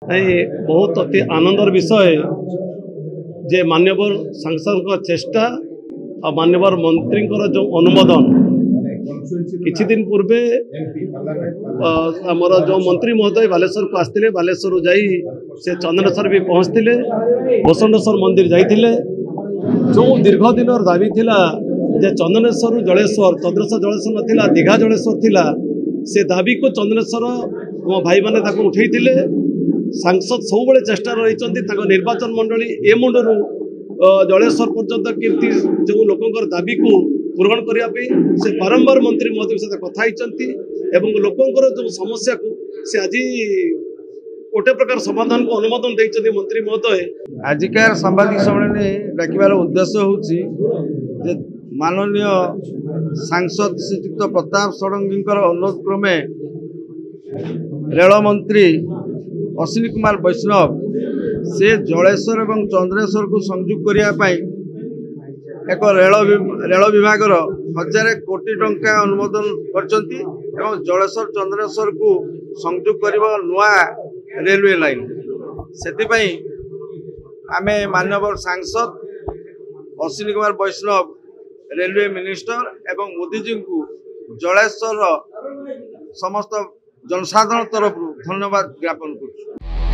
नहीं बहुत अति आनंदर विषय जे मान्यवर सांसद चेष्टा और मान्यवर मंत्री जो अनुमोदन किछि दिन पूर्वे आमर जो मंत्री महोदय बालेश्वर को आसते बालेश्वर जाई से चंदनेश्वर भी पहुँचते भूषणेश्वर मंदिर जाते जो दीर्घ दिन दाबी थिला जे चंदनेश्वर जलेश्वर चंद्रेश्वर जलेश्वर नाला दीघा जलेश्वर थिला से दाबी को चंदनेश्वर मो भाई मैंने उठे सांसद सब चेष्टा रही निर्वाचन मंडली ए मुंडू जलेश्वर पर्यंत कीर्ति जो लोकंर दाबी को पूरण करने से बारंबार मंत्री महोदय सहित कथा लोकंर जो समस्या को से आज गोटे प्रकार समाधान को अनुमोदन देते मंत्री महोदय। आजिकार सांबादिक सम्मेलन डाकिबार उद्देश्य होची माननीय सांसद श्रीयुक्त प्रताप षडंगी अनुरोध क्रमे रेल मंत्री अश्विनी कुमार वैष्णव से जलेश्वर और चंद्रेश्वर को संयोग करने एक रेल विभाग 1000 कोटी टंका अनुमोदन कर जलेश्वर चंद्रेश्वर को संयोग कर नुआ रेलवे लाइन से आमे माननीय सांसद अश्विनी कुमार वैष्णव रेलवे मिनिस्टर एवं मोदी जी को जलेश्वर समस्त जनसाधारण तरफ धन्यवाद ज्ञापन कर।